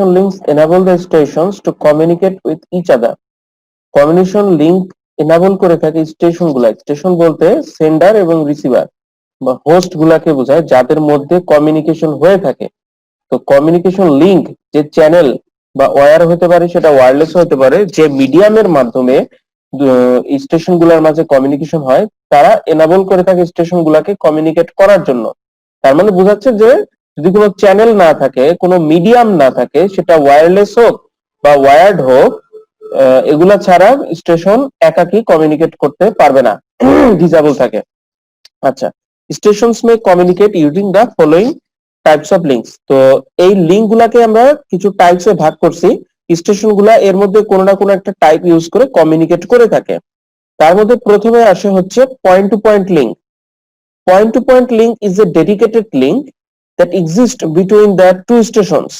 links enable the stations to communicate with each other. Communication link enable করে থাকে station বলতে sender এবং receiver বা হোস্ট গুলাকে বোঝায় যাদের মধ্যে কমিউনিকেশন হয়ে থাকে। তো কমিউনিকেশন লিংক যে চ্যানেল বা ওয়্যার হতে পারে, সেটা ওয়্যারলেস হতে পারে, যে মিডিয়ামের মাধ্যমে স্টেশন গুলার মাঝে কমিউনিকেশন হয়, তারা এনেবল করে থাকে স্টেশন গুলাকে কমিউনিকেট করার জন্য। তার মানে বোঝাচ্ছে যে যদি কোনো চ্যানেল না থাকে, কোনো মিডিয়াম না থাকে, সেটা ওয়্যারলেস হোক বা ওয়্যার্ড হোক, এগুলা ছাড়া স্টেশন একাকী কমিউনিকেট করতে পারবে না, ডিসেবল থাকে। আচ্ছা, stations May communicate using the following types of links. তো এই লিংক গুলাকে আমরা কিছু টাইপসে ভাগ করছি। স্টেশন গুলা এর মধ্যে কোনো না কোনো একটা টাইপ ইউজ করে কমিউনিকেট করে থাকে। তার মধ্যে প্রথমে আসে হচ্ছে point to point link. Point to point link is a dedicated link that exist between the two stations.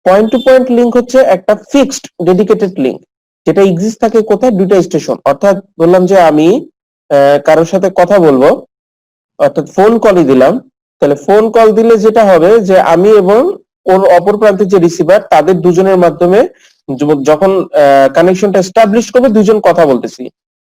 Point to point link হচ্ছে একটা ফিক্সড ডেডিকেটেড লিংক, যেটা এক্সিস্ট থাকে কোথায়? দুইটা স্টেশন। অর্থাৎ বললাম যে আমি কারোর সাথে কথা বলবো, অর্থাৎ ফোন কলই দিলাম, তাহলে ফোন কল দিলে যেটা হবে যে আমি এবং ওর অপর প্রান্তে যে রিসিভার, তাদের দুজনের মাধ্যমে যখন কানেকশনটা এস্টাবলিশ করবে, দুজন কথা বলতেছি।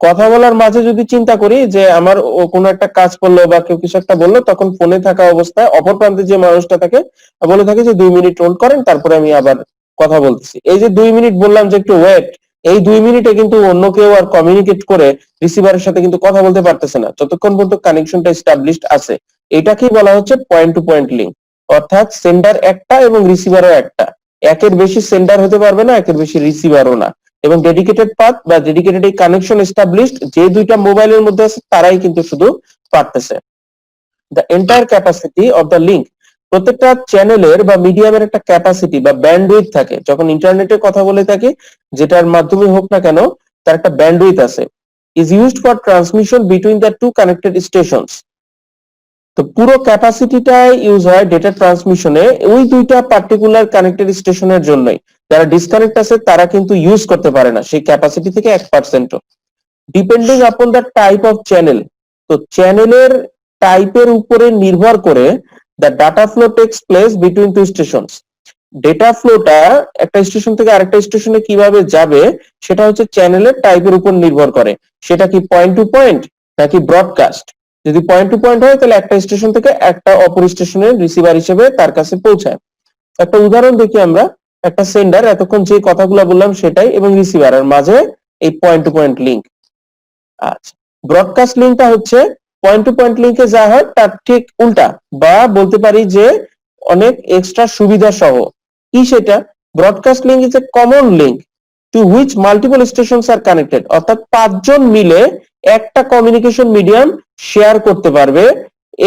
কথা বলার মাঝে যদি চিন্তা করি যে আমার কোনো একটা কাজ করলো বা কেউ কিছু একটা বললো, তখন ফোনে থাকা অবস্থায় অপর প্রান্তে যে মানুষটা থাকে বলে থাকে যে 2 মিনিট হোল্ড করেন, তারপরে আমি আবার কথা বলতেছি। এই যে 2 মিনিট বললাম যে একটু ওয়েট, এই 2 মিনিটে কিন্তু অন্য কেউ আর কমিউনিকেট করে রিসিভারের সাথে কিন্তু কথা বলতে পারতেছে না, যতক্ষণ পর্যন্ত কানেকশনটা এস্টাবলিশড আছে। এটাকেই বলা হচ্ছে পয়েন্ট টু পয়েন্ট লিংক। অর্থাৎ সেন্ডার একটা এবং রিসিভারও একটা, একের বেশি সেন্ডার হতে পারবে না, একের বেশি রিসিভারও না। এবং ডেডিকেটেড পাথ বা ডেডিকেটেড এই কানেকশন এস্টাবলিশড যে দুইটা মোবাইলের মধ্যে আছে, তারাই কিন্তু শুধু পারতেছে। The entire capacity of the link, প্রত্যেকটা চ্যানেলের বা মিডিয়ামের একটা ক্যাপাসিটি বা ব্যান্ডউইথ থাকে। যখন ইন্টারনেটে কথা বলে থাকি, যেটার মাধ্যমে হোক না কেন, তার একটা ব্যান্ডউইথ আছে। Is used for transmission between the two connected stations. তো পুরো ক্যাপাসিটিটা ইউজ হয় ডেটা ট্রান্সমিশনে ওই দুইটা পার্টিকুলার কানেক্টেড স্টেশনের জন্যই। যারা ডিসকানেক্ট আছে তারা কিন্তু ইউজ করতে পারে না সেই ক্যাপাসিটি থেকে 1%ও। Depending upon the type of channel, তো চ্যানেলের টাইপের উপরে নির্ভর করে the data flow takes place between two stations. Data ফ্লোটা একটা স্টেশন থেকে আরেকটা স্টেশনে কিভাবে যাবে, সেটা হচ্ছে চ্যানেলের টাইপের উপর নির্ভর করে। সেটা কি পয়েন্ট টু পয়েন্ট নাকি ব্রডকাস্ট? যদি পয়েন্ট টু পয়েন্ট হয়, তাহলে একটা স্টেশন থেকে একটা অপর স্টেশনের রিসিভার হিসেবে তার কাছে পৌঁছায়। একটা উদাহরণ দেখি আমরা। একটা সেন্ডার, এতক্ষণ যে কথাগুলো বললাম সেটাই, এবং রিসিভারের মাঝে এই পয়েন্ট টু পয়েন্ট লিংক। আচ্ছা, ব্রডকাস্ট লিংকটা হচ্ছে পয়েন্ট টু পয়েন্ট লিংকে যা হয় তার ঠিক উল্টা, বা বলতে পারি যে অনেক এক্সট্রা সুবিধা সহ। কি সেটা? Broadcast link is a common link to which multiple stations are connected. অর্থাৎ 5 জন মিলে একটা কমিউনিকেশন মিডিয়াম শেয়ার করতে পারবে,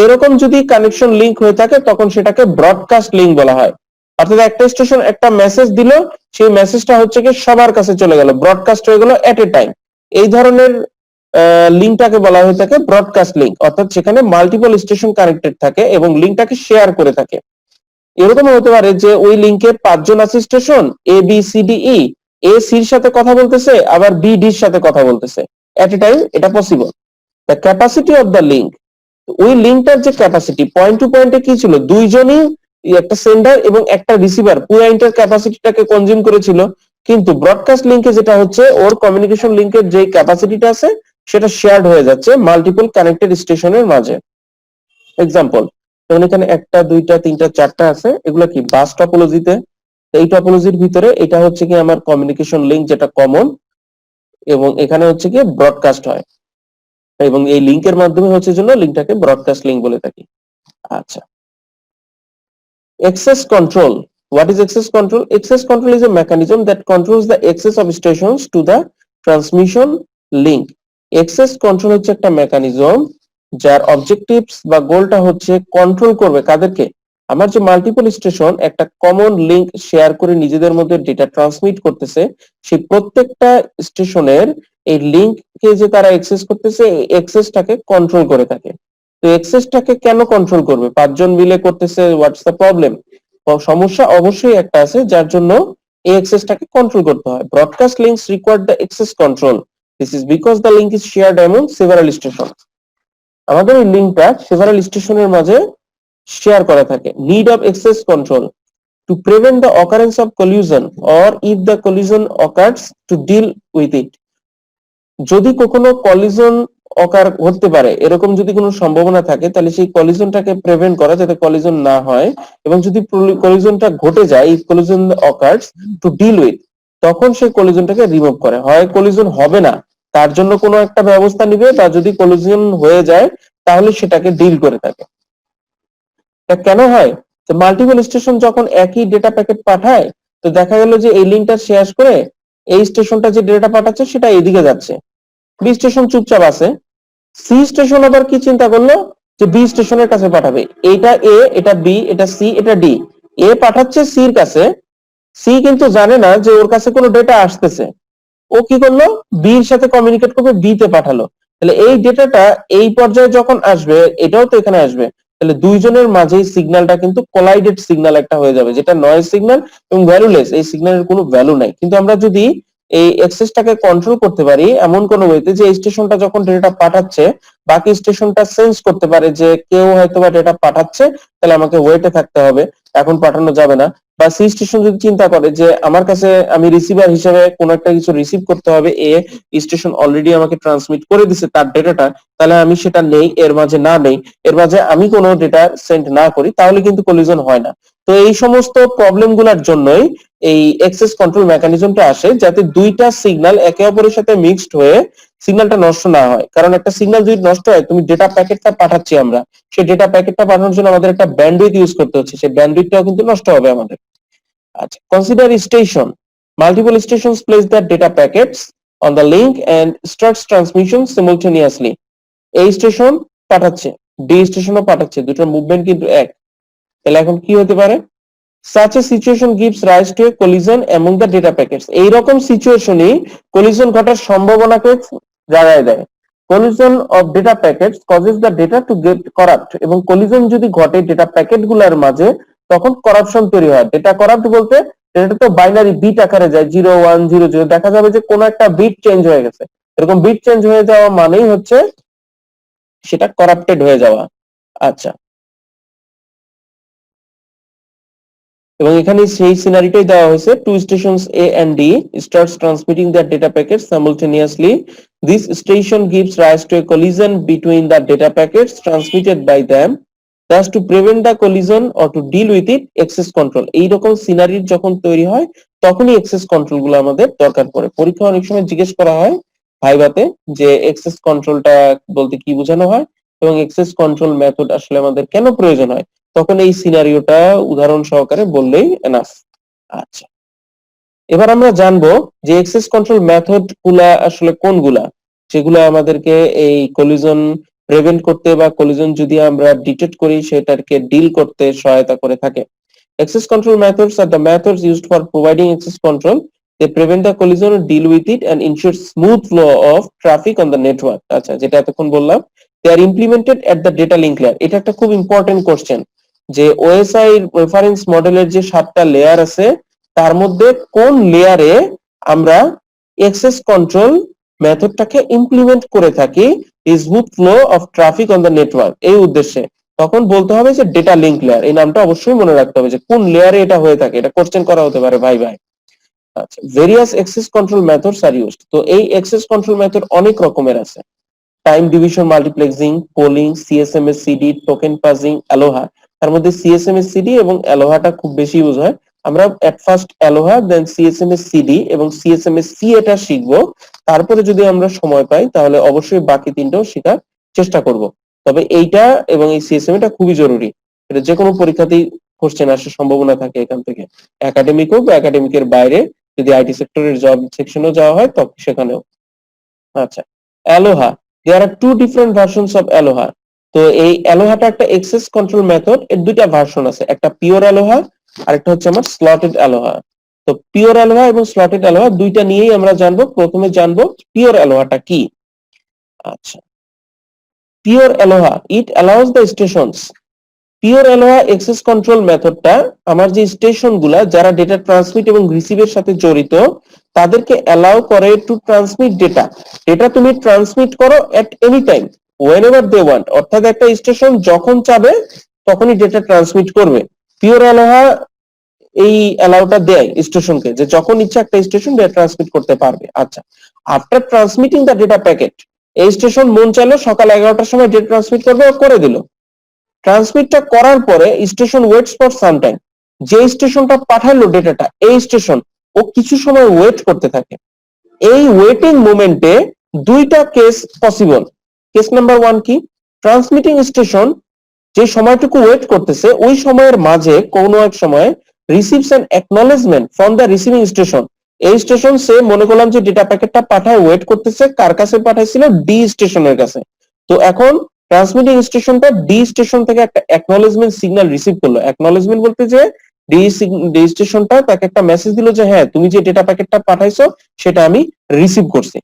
এরকম যদি কানেকশন লিংক হয়ে থাকে, তখন সেটাকে ব্রডকাস্ট লিংক বলা হয়। অর্থাৎ একটা স্টেশন একটা মেসেজ দিল, সেই মেসেজটা হচ্ছে কি সবার কাছে চলে গেল, ব্রডকাস্ট হয়ে গেল এট এ টাইম। এই ধরনের লিংকটাকে বলা হয়ে থাকে ব্রডকাস্ট লিংক। অর্থাৎ সেখানে মাল্টিপল স্টেশন কানেক্টেড থাকে এবং লিংকটাকে শেয়ার করে থাকে। এরকম হতে পারে যে ওই লিংকে 5 জন আছে station A B C D E, এ সির সাথে কথা বলতেছে, আবার বি ডির সাথে কথা বলতেছে এট এ টাইম। এটা possible. The capacity of the link, ওই লিংকটার যে ক্যাপাসিটি, পয়েন্ট টু পয়েন্টে কি ছিল, দুইজনই একটা সেন্ডার এবং একটা রিসিভার পুরো ইন্টার ক্যাপাসিটিটাকে কনজিউম করেছিল। কিন্তু ব্রডকাস্ট লিংকে যেটা হচ্ছে, ওর কমিউনিকেশন লিংকের যে ক্যাপাসিটিটা আছে সেটা শেয়ার্ড হয়ে যাচ্ছে মাল্টিপল কানেক্টেড স্টেশনের মাঝে। এক্সাম্পল, যেমন এখানে 1টা 2টা 3টা 4টা আছে, এগুলো কি বাস টপোলজিতে। এই টপোলজির ভিতরে এটা হচ্ছে কি আমার কমিউনিকেশন লিংক, যেটা কমন, এবং এখানে হচ্ছে কি ব্রডকাস্ট হয়, এবং এই লিংকের মাধ্যমে হচ্ছে জন্য লিংকটাকে ব্রডকাস্ট লিংক বলে থাকি। আচ্ছা, access control. What is access control? Access control is a mechanism that controls the access of stations to the transmission link. Access control হচ্ছে একটা মেকানিজম যার অবজেক্টিভস বা গোলটা হচ্ছে কন্ট্রোল করবে কাদেরকে? আমার যে মাল্টিপল স্টেশন একটা কমন লিংক শেয়ার করে নিজেদের মধ্যে ডেটা ট্রান্সমিট করতেছে, সেই প্রত্যেকটা স্টেশনের এই লিংককে যে তারা অ্যাক্সেস করতেছে, এই অ্যাক্সেসটাকে কন্ট্রোল করে থাকে। তো অ্যাক্সেসটাকে কেন কন্ট্রোল করবে? 5 জন মিলে করতেছে, হোয়াটস দ্য প্রবলেম? সমস্যা অবশ্যই একটা আছে, যার জন্য এই অ্যাক্সেসটাকে কন্ট্রোল করতে হয়। Broadcast links require the access control. This is because the link is shared among several station. আমাদের এই লিংকটা সেভারাল স্টেশনের মাঝে শেয়ার করা থাকে। Need of access control, to prevent the occurrence of collision or if the collision occurs to deal with it. যদি কখনো collision অকার হতে পারে এরকম যদি কোনো সম্ভাবনা থাকে তাহলে সেই কলিজনটাকে প্রিভেন্ট করা যাতে কলিজন না হয় এবং যদি কলিজনটা ঘটে যায় if collision occurs to deal with তখন সেই কলিজনটাকে রিমুভ করে হয় কলিজন হবে না তার জন্য কোনো একটা ব্যবস্থা নিবে বা যদি কলিজন হয়ে যায় তাহলে সেটাকে ডিল করে থাকে। এটা কেন হয় যে মাল্টিপল স্টেশন যখন একই ডেটা প্যাকেট পাঠায় তো দেখা গেল যে এই লিঙ্কটা শেয়ার করে এই স্টেশনটা যে ডেটা পাঠাচ্ছে সেটা এদিকে যাচ্ছে, বি স্টেশন চুপচাপ আছে, সি স্টেশন আবার কি চিন্তা করলো যে বি স্টেশনের কাছে পাঠাবে, এটা এ এটা বি এটা সি এটা ডি, এ পাঠাচ্ছে সির কাছে, সি কিন্তু জানে না যে ওর কাছে কোনো ডেটা আসতেছে, ও কি করলো বির সাথে কমিউনিকেট করবে বি তে পাঠালো, তাহলে এই ডেটাটা এই পর্যায়ে যখন আসবে এটাও তো এখানে আসবে, তাহলে দুইজনের মাঝেই সিগন্যালটা কিন্তু কোলাইডেড সিগন্যাল একটা হয়ে যাবে যেটা নয়েজ সিগন্যাল এবং ভ্যালুলেস, এই সিগন্যালের কোনো ভ্যালু নাই। কিন্তু আমরা যদি এই অ্যাক্সেসটাকে কন্ট্রোল করতে পারি এমন কোন ওয়েতে যে স্টেশনটা যখন ডেটা পাঠাচ্ছে বাকি স্টেশনটা সেন্স করতে পারে যে কেউ হয়তোবা ডেটা পাঠাচ্ছে তাহলে আমাকে ওয়েটে থাকতে হবে, এখন পাঠানো যাবে না, বা সি স্টেশন যদি চিন্তা করে যে আমার কাছে আমি রিসিভার হিসেবে কোনো একটা কিছু রিসিভ করতে হবে, এ স্টেশন অলরেডি আমাকে ট্রান্সমিট করে দিছে তার ডেটাটা, তাহলে আমি সেটা নেই এর মাঝে না নেই এর মাঝে আমি কোনো ডেটা সেন্ড না করি তাহলে কিন্তু কলিজন হয় না। তো এই সমস্ত প্রবলেম গুলার জন্যই এই অ্যাক্সেস কন্ট্রোল মেকানিজমটা আসে যাতে দুইটা সিগন্যাল একে অপরের সাথে মিক্সড হয়ে সিগন্যালটা নষ্ট না হয়, কারণ একটা সিগন্যাল যদি নষ্ট হয় তুমি ডেটা প্যাকেটটা পাঠাচ্ছি আমরা সেই ডেটা প্যাকেটটা পাঠানোর জন্য আমাদের একটা ব্যান্ডউইথ ইউজ করতে হচ্ছে, সেই ব্যান্ডউইথটাও কিন্তু নষ্ট হবে আমাদের। আচ্ছা, consider station, multiple stations place the data packets on the link and starts transmission সিমultaneously। এই স্টেশন পাঠাচ্ছে ডি স্টেশনও পাঠাচ্ছে, দুটোর মুভমেন্ট কিন্তু এক, তাহলে এখন কি হতে পারে such a situation gives rise to a collision among the data packets। এইরকম সিচুয়েশনই কলিশন ঘটার সম্ভাবনাকে জাগায় দেয়। collision of data packets causes the data to get corrupt এবং কলিশন যদি ঘটে ডেটা প্যাকেট গুলার মাঝে তখন করাপশন তৈরি হয়। ডেটা করাপ্ট বলতে এটা তো বাইনারি বিট আকারে যায় 0100, দেখা যাবে যে কোনো একটা বিট চেঞ্জ হয়ে গেছে, এরকম বিট চেঞ্জ হয়ে যাওয়া মানেই হচ্ছে সেটা করাপ্টেড হয়ে যাওয়া। আচ্ছা, এবং এখানে সেই সিনারিটাই দেওয়া হয়েছে two stations A and D starts transmitting the data packets simultaneously, this station gives rise to a collision between the data packets transmitted by them, thus to prevent the collision or to deal with it access control। এইরকম scenery যখন তৈরি হয় তখনই access control গুলো আমাদের দরকার পড়ে। পরীক্ষা অনেক সময় জিজ্ঞেস করা হয় ভাইভাতে যে অ্যাক্সেস কন্ট্রোলটা বলতে কি বোঝানো হয় এবং অ্যাক্সেস কন্ট্রোল মেথড আসলে আমাদের কেন প্রয়োজন হয়, তখন এই সিনারিওটা উদাহরণ সহকারে বললেই এনাফ। আচ্ছা, এবার আমরা জানবো যে অ্যাক্সেস কন্ট্রোল মেথড গুলা আসলে কোনগুলা যেগুলো আমাদেরকে এই কলিজন প্রিভেন্ট করতে বা কলিজন যদি আমরা ডিটেক্ট করি সেটাকে ডিল করতে সহায়তা করে থাকে। Access control methods are the methods used for providing access control, they prevent the collision, deal with it and ensure smooth flow of traffic on the network। আচ্ছা, যেটা এতক্ষণ বললাম they are implemented at the data link layer। এটা একটা খুব important question যে OSI reference মডেলের যে 7টা লেয়ার আছে তার মধ্যে কোন লেয়ারে আমরা অ্যাক্সেস কন্ট্রোল মেথডটাকে ইমপ্লিমেন্ট করে থাকি smooth flow of traffic on the network এই উদ্দেশ্যে, তখন বলতে হবে যে ডেটা লিংক লেয়ার। এই নামটা অবশ্যই মনে রাখতে হবে যে কোন লেয়ারে এটা হয়ে থাকে, এটা কোশ্চেন করা হতে পারে ভাই ভাই। আচ্ছা, various access control methods are used. তো এই অ্যাক্সেস কন্ট্রোল মেথড অনেক রকমের আছে, time division multiplexing, polling, CSMS CD, token passing, aloha. তার মধ্যে সিএসএমএস সিডি এবং অ্যালোহাটা খুব বেশি ইউজ হয়। আমরা এট ফার্স্ট অ্যালোহা দেন সিএসএমএস সিডি এবং সিএসএমএস সি এটা শিখবো, তারপরে যদি আমরা সময় পাই তাহলে অবশ্যই বাকি তিনটাও শেখার চেষ্টা করব। তবে এইটা এবং এই সিএসএম এটা খুবই জরুরি, এটা যে কোনো পরীক্ষাতেই কোশ্চেন আসার সম্ভাবনা থাকে এখান থেকে, একাডেমিক হোক বা একাডেমিকের বাইরে যদি আইটি সেক্টরের জব সেকশনেও যাওয়া হয় তখন সেখানেও। আচ্ছা, অ্যালোহা, there are two different versions of Aloha। তো এই অ্যালোহাটা একটা অ্যাক্সেস কন্ট্রোল মেথড, এর দুইটা ভার্সন আছে, একটা পিওর অ্যালোহা আর একটা হচ্ছে আমার স্লটেড অ্যালোহা। তো পিওর অ্যালোহা এবং স্লটেড অ্যালোহা দুইটা নিয়েই আমরা জানবো। প্রথমে জানবো পিওর অ্যালোহাটা কি। আচ্ছা, pure aloha it allows the stations, pure aloha access control মেথডটা আমার যে স্টেশন গুলা যারা ডেটা ট্রান্সমিট এবং রিসিভের সাথে জড়িত তাদেরকে অ্যালাউ করে টু ট্রান্সমিট ডেটা। ডেটা তুমি ট্রান্সমিট করো at any time whenever they want, অর্থাৎ একটা স্টেশন যখন চাবে তখনই ডেটা ট্রান্সমিট করবে। পিওর অ্যালোহা এই অ্যালাউটা দেয় স্টেশনকে যে যখন ইচ্ছা একটা স্টেশন ডেটা ট্রান্সমিট করতে পারবে। আচ্ছা, after transmitting the data packet, এই স্টেশন মন চাইলো সকাল 11টার সময় ডেটা ট্রান্সমিট করবে, করে দিল। ট্রান্সমিটটা করার পরে station waits for some time, যে স্টেশনটা পাঠালো ডেটাটা এই স্টেশন ও কিছু সময় ওয়েট করতে থাকে। এই ওয়েটিং মোমেন্টে দুইটা কেস পসিবল। কেস নাম্বার 1 কি, ট্রান্সমিটিং স্টেশন যে সময়টুকু ওয়েট করতেছে ওই সময়ের মাঝে কোনো এক সময় receives an acknowledgement from the receiving station. এই স্টেশন সে মনে করলাম যে ডেটা প্যাকেটটা পাঠায় ওয়েট করতেছে, কার কাছে পাঠাইছিল, ডি স্টেশনের কাছে। তো এখন ট্রান্সমিটিং স্টেশনটা ডি স্টেশন থেকে একটা অ্যাকনলেজমেন্ট সিগন্যাল রিসিভ করলো। অ্যাকনলেজমেন্ট বলতে যে ডি স্টেশনটা তাকে একটা মেসেজ দিল যে হ্যাঁ তুমি যে ডেটা প্যাকেটটা পাঠাইছো সেটা আমি রিসিভ করছি।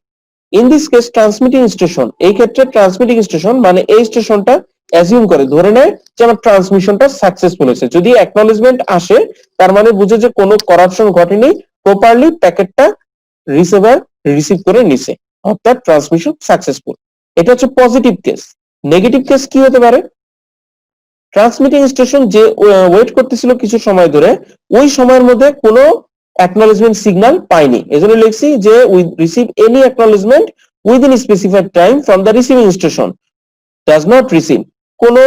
In this case transmitting station, এই ক্ষেত্রে ট্রান্সমিটিং স্টেশন মানে এই স্টেশনটা অ্যাজিউম করে, ধরে নেয় যে আমার ট্রান্সমিশনটা সাকসেসফুল হয়েছে। যদি অ্যাকনলেজমেন্ট আসে তার মানে বুঝে যে কোনো করাপশন ঘটেনি, প্রপারলি প্যাকেটটা রিসিভার রিসিভ করে নিছে, অর্থাৎ ট্রান্সমিশন সাকসেসফুল। এটা হচ্ছে পজিটিভ কেস। নেগেটিভ কেস কি হতে পারে, ট্রান্সমিটিং স্টেশন যে ওয়েট করতেছিল কিছু সময় ধরে, ওই সময়ের মধ্যে কোনো অ্যাকনলেজমেন্ট সিগন্যাল পাইনি, এজন্য লিখছি যে we receive any acknowledgement within specified time from the receiving station, does not receive, কোনো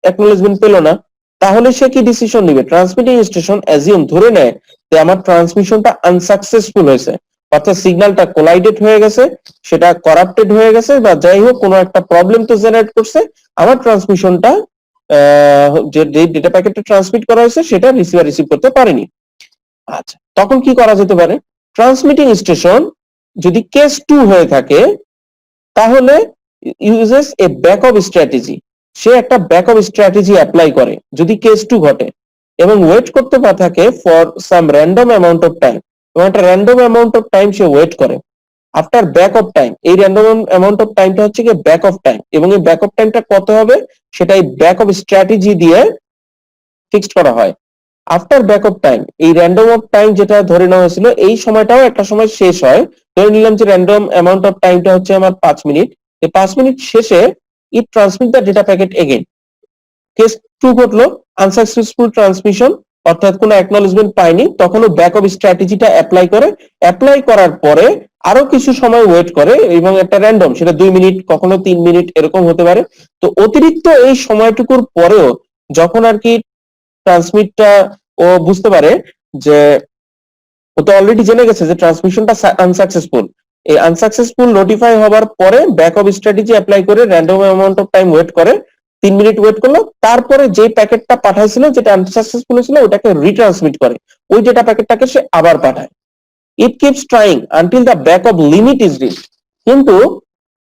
অ্যাকনলেজমেন্ট পেল না। তাহলে সে কি ডিসিশন নিবে, ট্রান্সমিটিং স্টেশন অ্যাজিউম ধরে নেয় যে আমার ট্রান্সমিশনটা আনসাকসেসফুল হয়েছে, অর্থাৎ সিগন্যালটা কোলাইডেড হয়ে গেছে, সেটা করাপ্টেড হয়ে গেছে, বা যাই হোক কোনো একটা প্রবলেম তো জেনারেট করছে, আমার ট্রান্সমিশনটা যে ডেটা প্যাকেটটা ট্রান্সমিট করা হয়েছে সেটা রিসিভার রিসিভ করতে পারেনি। আচ্ছা, তখন কি করা যেতে পারে, ট্রান্সমিটিং স্টেশন যদি কেস 2 হয়ে থাকে তাহলে ইউজেস এ ব্যাকআপ স্ট্র্যাটেজি, সে একটা ব্যাকআপ স্ট্র্যাটেজি অ্যাপ্লাই করে যদি কেস 2 ঘটে, এবং ওয়েট করতে থাকে for some random amount of time, এবং একটা র্যান্ডম অ্যামাউন্ট অফ টাইম সে ওয়েট করে। আফটার ব্যাক অফ টাইম, এই র্যান্ডম অ্যামাউন্ট অফ টাইমটা হচ্ছে কি ব্যাক অফ টাইম, এবং এই ব্যাক অফ টাইমটা কত হবে সেটাই ব্যাক অফ স্ট্র্যাটেজি দিয়ে ফিক্সড করা হয়। আফটার ব্যাক অফ টাইম, এই র্যান্ডম অফ টাইম যেটা ধরে নেওয়া হয়েছিল এই সময়টাও একটা সময় শেষ হয়, ধরে নিলাম যে র্যান্ডম অ্যামাউন্ট অফ টাইমটা হচ্ছে আমার 5 মিনিট, এই 5 মিনিট শেষে it transmit the data packet again. Case 2 ঘটলো, আনসাকসেসফুল ট্রান্সমিশন, অর্থাৎ কোনো অ্যাকনলেজমেন্ট পাইনি, তখনও ব্যাকআপ স্ট্র্যাটেজিটা অ্যাপ্লাই করে, অ্যাপ্লাই করার পরে আরো কিছু সময় ওয়েট করে, এবং একটা র্যান্ডম সেটা 2 মিনিট কখনো 3 মিনিট এরকম হতে পারে। তো অতিরিক্ত এই সময়টুকুর পরেও যখন আর কি ট্রান্সমিটটা ও বুঝতে পারে যে ও তো অলরেডি জেনে গেছে যে ট্রান্সমিশনটা আনসাকসেসফুল, এই আনসাকসেসফুল নোটিফাই হবার পরে ব্যাকআপ স্ট্র্যাটেজি অ্যাপ্লাই করে random amount of time wait করে, 3 মিনিট ওয়েট করলো, তারপরে যে প্যাকেটটা পাঠাইছিল যেটা আনসাকসেসফুল ছিল ওটাকে রিট্রান্সমিট করে, ওই ডেটা প্যাকেটটাকে সে আবার পাঠায়। It keeps trying until the backup limit is reached. কিন্তু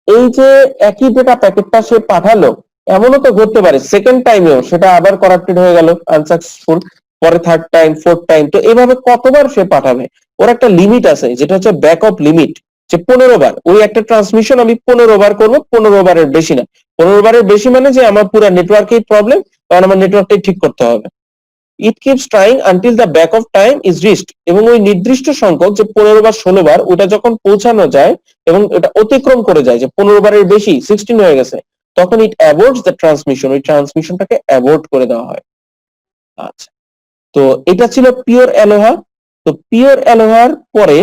এই যে একই ডেটা প্যাকেটটা সে পাঠালো, এমনও তো ঘটতে পারে সেকেন্ড টাইমেও সেটা আবার করাপ্টেড হয়ে গেল, আনসাকসেসফুল, পরে থার্ড টাইম, ফোর্থ টাইম, তো এভাবে কতবার সে পাঠাবে, ওর একটা লিমিট আছে যেটা হচ্ছে ব্যাকআপ লিমিট, যে 15 বার, ওই একটা ট্রান্সমিশন আমি 15 বার করবো, 15 বারের বেশি না। 15 বারের বেশি মানে যে আমার পুরো নেটওয়ার্কেই প্রবলেম, কারণ আমার নেটওয়ার্কটাই ঠিক করতে হবে। It keeps trying until the back off time is reached, এবং ওই নির্দিষ্ট সংখ্যক যে 15 বা 16 বার ওটা যখন পৌঁছানো যায় এবং এটা অতিক্রম করে যায় যে 15 বারের বেশি 16 হয়ে গেছে, তখন ইট অ্যাবর্টস দ্য ট্রান্সমিশন, ওই ট্রান্সমিশনটাকে অ্যাবর্ট করে দেওয়া হয়। আচ্ছা, তো এটা ছিল পিওর অ্যালোহা। তো পিওর অ্যালোহার পরে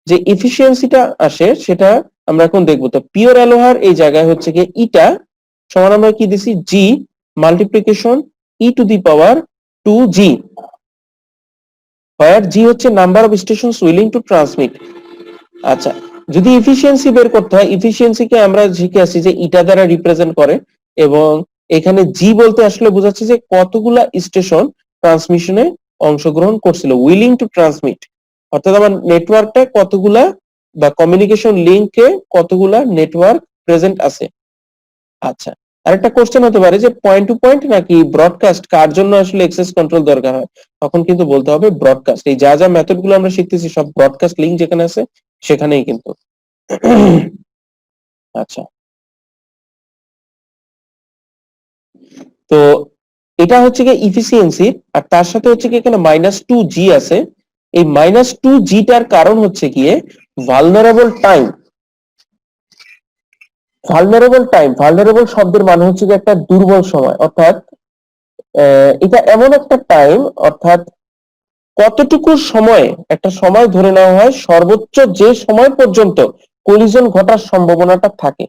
যে এফিসিয়েন্সিটা আসে সেটা আমরা এখন দেখবো। তো পিওর অ্যালোহার এই জায়গায় হচ্ছে কি ইটা সমান আমরা কি দিছি, G multiplication e to the power 2g, where g হচ্ছে number of stations willing to transmit. আচ্ছা, যদি এফিসিয়েন্সি বের করতে হয়, এফিসিয়েন্সিকে আমরা শিখে আসি যে ইটা দ্বারা রিপ্রেজেন্ট করে, এবং এখানে জি বলতে আসলে বোঝাচ্ছে যে কতগুলা স্টেশন ট্রান্সমিশনে অংশগ্রহণ করছিল, উইলিং টু ট্রান্সমিট, অর্থাৎ আমার নেটওয়ার্কটা কতগুলা বা কমিউনিকেশন লিংকে কতগুলা নেটওয়ার্ক প্রেজেন্ট আছে। আচ্ছা, আরেকটা কোশ্চেন হতে পারে যে পয়েন্ট টু পয়েন্ট নাকি ব্রডকাস্ট, কার জন্য আসলে অ্যাক্সেস কন্ট্রোল দরকার হয়, তখন কিন্তু বলতে হবে ব্রডকাস্ট। এই যা যা মেথড গুলো আমরা শিখতেছি সব ব্রডকাস্ট লিংক যেখানে আছে সেখানেই কিন্তু। আচ্ছা, তো এটা হচ্ছে কি ইফিসিয়েন্সি, আর তার সাথে হচ্ছে কি এখানে -2g আছে। এই -2gটার কারণ হচ্ছে গিয়ে ভালনারেবল টাইম। ভালনারেবল শব্দের মানে হচ্ছে যে একটা দুর্বল সময়, অর্থাৎ এটা এমন একটা টাইম, অর্থাৎ কতটুকু সময়ে, একটা সময় ধরে নেওয়া হয় সর্বোচ্চ যে সময় পর্যন্ত কলিশন ঘটার সম্ভাবনাটা থাকে।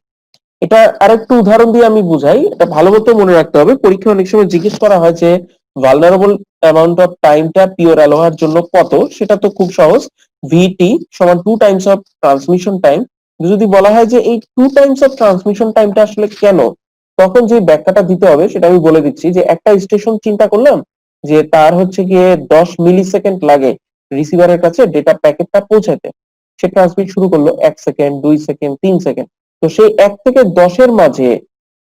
এটা আরেকটু উদাহরণ দিয়ে আমি বুঝাই, এটা ভালো মতো মনে রাখতে হবে। পরীক্ষা অনেক সময় জিজ্ঞেস করা হয় যে ভালনারেবল অ্যামাউন্ট অফ টাইমটা পিওর অ্যালোহার জন্য কত। সেটা তো খুব সহজ, ভিটি সমান 2 টাইমস অফ ট্রান্সমিশন টাইম। যদি বলা হয় যে এই 2 টাইমস অফ ট্রান্সমিশন টাইমটা আসলে কেন, তখন যে ব্যাখ্যাটা দিতে হবে সেটা আমি বলে দিচ্ছি। যে একটা স্টেশন চিন্তা করলাম যে তার হচ্ছে গিয়ে 10 মিলি সেকেন্ড লাগে রিসিভারের কাছে ডেটা প্যাকেটটা পৌঁছাতে। সে ট্রান্সমিট শুরু করলো 1 সেকেন্ড, 2 সেকেন্ড, 3 সেকেন্ড। তো সেই 1 থেকে 10-এর মাঝে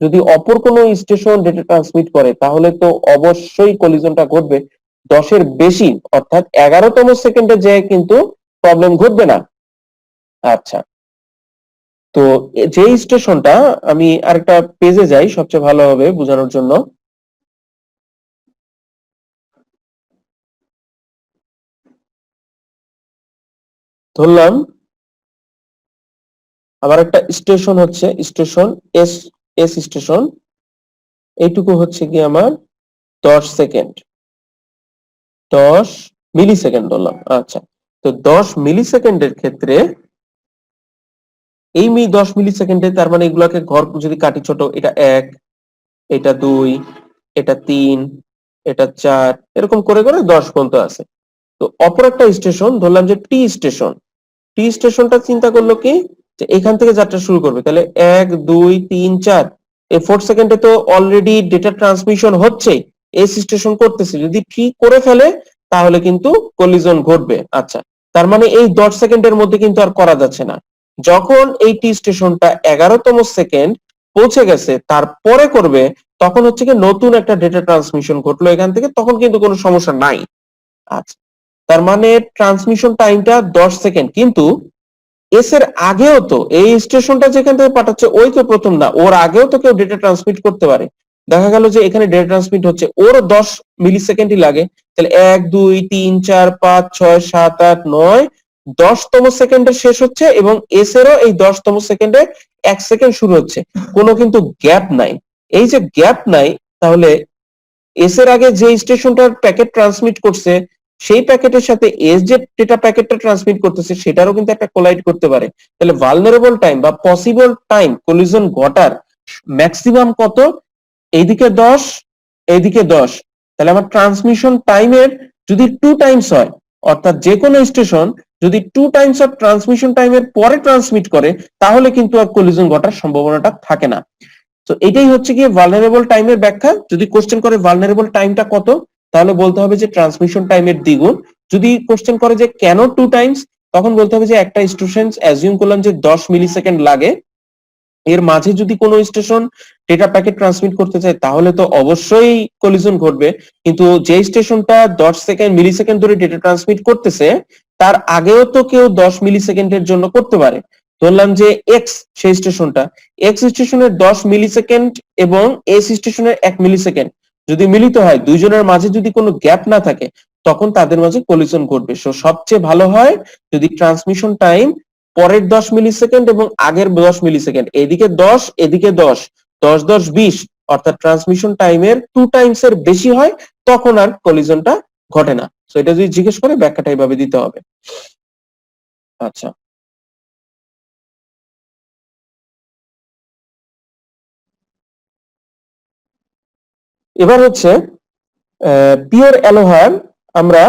যদি অপর কোনো স্টেশন ডেটা ট্রান্সমিট করে, তাহলে তো অবশ্যই কলিশনটা ঘটবে 10-এর বেশি, অর্থাৎ 11তম সেকেন্ডে যে কিন্তু প্রবলেম ঘটবে না। আচ্ছা, তো যে স্টেশনটা, আমি আরেকটা পেজে যাই সবচেয়ে ভালো হবে বোঝানোর জন্য। ধরলাম আমার একটা স্টেশন হচ্ছে স্টেশন এস, এস স্টেশন, এইটুকু হচ্ছে কি আমার 10 সেকেন্ড, 10 মিলি সেকেন্ড ধরলাম। আচ্ছা, তো 10 মিলি সেকেন্ডের ক্ষেত্রে এই 10 মিলি সেকেন্ডে, তার মানে এগুলাকে ঘর যদি কাটি ছোট, এটা 1, এটা 2, এটা 3, এটা 4, এরকম করে করে 10 পর্যন্ত আছে। তো অপর একটা স্টেশন ধরলাম যে টি স্টেশন। টি স্টেশনটা চিন্তা করলো কি, যে এখান থেকে যাত্রা শুরু করবে, তাহলে 1, 2, 3, 4, এই 4 সেকেন্ডে তো অলরেডি ডেটা ট্রান্সমিশন হচ্ছে, এস স্টেশন করতেছে। যদি টি করে ফেলে তাহলে কিন্তু কলিজন ঘটবে। আচ্ছা, তার মানে এই 10 সেকেন্ডের মধ্যে কিন্তু আর করা যাচ্ছে না। যখন এই টি স্টেশনটা 11তম সেকেন্ড পৌঁছে গেছে তারপরে করবে, তখন হচ্ছে কি নতুন একটা ডেটা ট্রান্সমিশন ঘটলো এখান থেকে, তখন কিন্তু কোনো সমস্যা নাই। আচ্ছা, তার মানে ট্রান্সমিশন টাইমটা 10 সেকেন্ড, কিন্তু এস এর আগেও তো এই স্টেশনটা যেখান থেকে পাঠাচ্ছে ওই তো প্রথম না, ওর আগেও তো কেউ ডেটা ট্রান্সমিট করতে পারে। দেখা গেল যে এখানে ডেটা ট্রান্সমিট হচ্ছে, ওর 10 মিলি সেকেন্ডই লাগে। তাহলে 1, 2, 3, 4, 5, 6, 7, 8, 9, 10তম সেকেন্ডে শেষ হচ্ছে, এবং এস এরও এই 10তম সেকেন্ডে 1 সেকেন্ড শুরু হচ্ছে, কোনো কিন্তু গ্যাপ নাই। এই যে গ্যাপ নাই, তাহলে এস এর আগে যে স্টেশনটার প্যাকেট ট্রান্সমিট করছে, সেই প্যাকেটের সাথে এস যে ডেটা প্যাকেটটা ট্রান্সমিট করতেছে সেটারও কিন্তু একটা কোলাইড করতে পারে। তাহলে ভালনারেবল টাইম বা পসিবল টাইম কলিশন ঘটার ম্যাক্সিমাম কত? এইদিকে 10, এইদিকে 10। তাহলে আমার ট্রান্সমিশন টাইমের যদি 2 টাইমস হয়, অর্থাৎ যে কোনো স্টেশন যদি 2 টাইমস অফ ট্রান্সমিশন টাইমের পরে ট্রান্সমিট করে, তাহলে কিন্তু আর কলিশন ঘটার সম্ভাবনাটা থাকে না। তো এটাই হচ্ছে গিয়ে ভালনারেবল টাইমের ব্যাখ্যা। যদি কোশ্চেন করে ভালনারেবল টাইমটা কত, তাহলে বলতে হবে যে ট্রান্সমিশন টাইমের দ্বিগুণ। যদি কোশ্চেন করে যে কেন 2 টাইমস, তখন বলতে হবে যে একটা স্টেশন অ্যাজিউম করলাম যে 10 মিলি সেকেন্ড লাগে, এর মাঝে যদি কোনো স্টেশন ডেটা প্যাকেট ট্রান্সমিট করতে চায় তাহলে তো অবশ্যই কলিশন ঘটবে। কিন্তু যে স্টেশনটা 10 মিলি সেকেন্ড ধরে ডেটা ট্রান্সমিট করতেছে, তার আগেও তো কেউ 10 মিলি সেকেন্ডের জন্য করতে পারে। ধরলাম যে এক্স, সেই স্টেশনটা, এক্স স্টেশনের 10 মিলি সেকেন্ড এবং এস স্টেশনের 1 মিলি সেকেন্ড যদি মিলিত হয়, দুইজনের মাঝে যদি কোনো গ্যাপ না থাকে, তখন তাদের মাঝে কলিশন ঘটবে। সো সবচেয়ে ভালো হয় যদি ট্রান্সমিশন টাইম পরের 10 মিলি সেকেন্ড এবং আগের 10 মিলি সেকেন্ড, এদিকে 10, এদিকে 10, 10, 10, 20, অর্থাৎ ট্রান্সমিশন টাইমের 2 টাইমস এর বেশি হয়, তখন আর কলিশনটা ঘটে না। তো এটা যদি জিজ্ঞেস করে ব্যাখ্যাটা এইভাবে দিতে হবে। আচ্ছা, এবার হচ্ছে পিওর অ্যালোহার আমরা